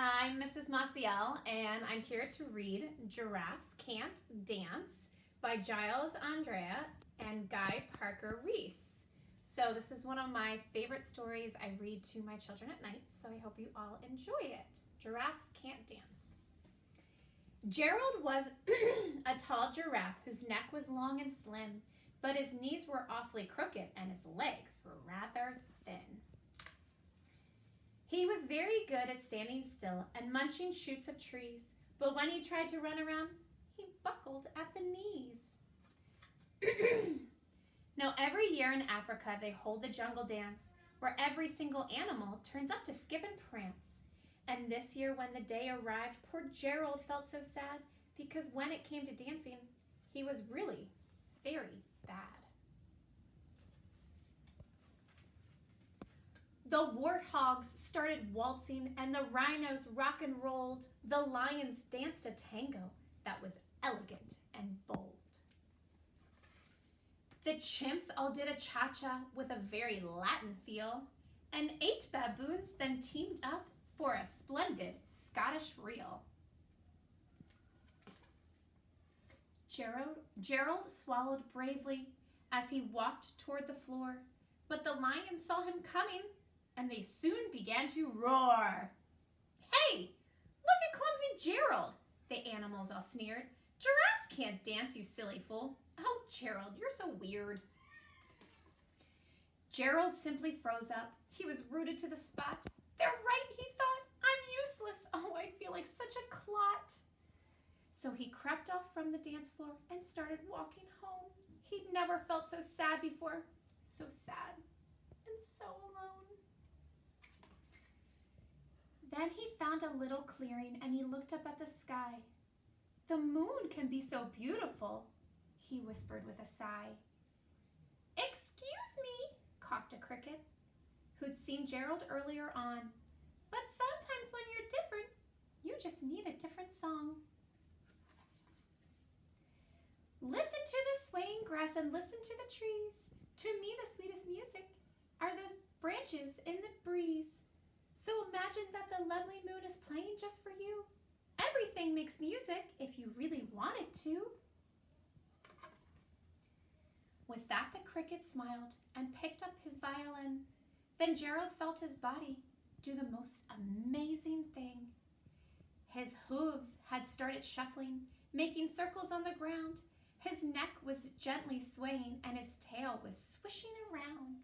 I'm Mrs. Maciel, and I'm here to read Giraffes Can't Dance by Giles Andrea and Guy Parker Reese. So this is one of my favorite stories I read to my children at night, so I hope you all enjoy it. Giraffes Can't Dance. Gerald was a tall giraffe whose neck was long and slim, but his knees were awfully crooked and his legs were rather thin. He was very good at standing still and munching shoots of trees, but when he tried to run around, he buckled at the knees. Now, every year in Africa, they hold the jungle dance, where every single animal turns up to skip and prance. And this year, when the day arrived, poor Gerald felt so sad, because when it came to dancing, he was really very bad. The warthogs started waltzing and the rhinos rock and rolled. The lions danced a tango that was elegant and bold. The chimps all did a cha-cha with a very Latin feel, and 8 baboons then teamed up for a splendid Scottish reel. Gerald swallowed bravely as he walked toward the floor, but the lions saw him coming and they soon began to roar. "Hey, look at clumsy Gerald," the animals all sneered. "Giraffes can't dance, you silly fool." "Oh, Gerald, you're so weird." Gerald simply froze up. He was rooted to the spot. "They're right," he thought. "I'm useless. Oh, I feel like such a clot." So he crept off from the dance floor and started walking home. He'd never felt so sad before. So sad and so alone. Then he found a little clearing and he looked up at the sky. "The moon can be so beautiful," he whispered with a sigh. "Excuse me," coughed a cricket, who'd seen Gerald earlier on. "But sometimes when you're different, you just need a different song." "Listen to the swaying grass and listen to the trees. To me the sweetest music are those branches in the breeze. So imagine that the lovely moon is playing just for you. Everything makes music if you really want it to." With that, the cricket smiled and picked up his violin. Then Gerald felt his body do the most amazing thing. His hooves had started shuffling, making circles on the ground. His neck was gently swaying and his tail was swishing around.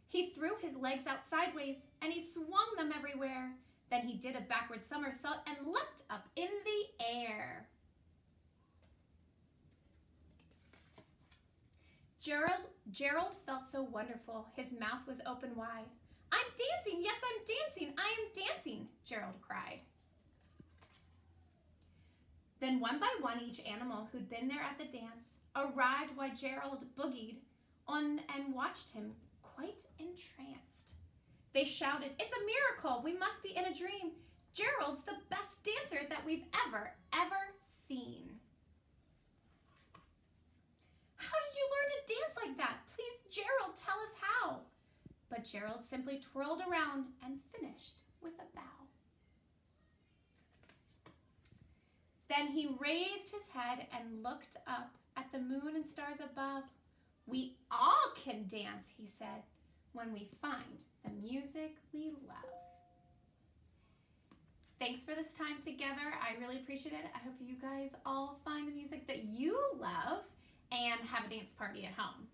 He threw his legs out sideways and he swung them everywhere. Then he did a backward somersault and leapt up in the air. Gerald felt so wonderful. His mouth was open wide. "I'm dancing, yes, I'm dancing, I am dancing," Gerald cried. Then one by one, each animal who'd been there at the dance arrived while Gerald boogied on and watched him quite entranced. They shouted, "It's a miracle! We must be in a dream! Gerald's the best dancer that we've ever seen." "How did you learn to dance like that? Please, Gerald, tell us how." But Gerald simply twirled around and finished with a bow. Then he raised his head and looked up at the moon and stars above. "We all can dance," he said, "when we find the music we love." Thanks for this time together. I really appreciate it. I hope you guys all find the music that you love and have a dance party at home.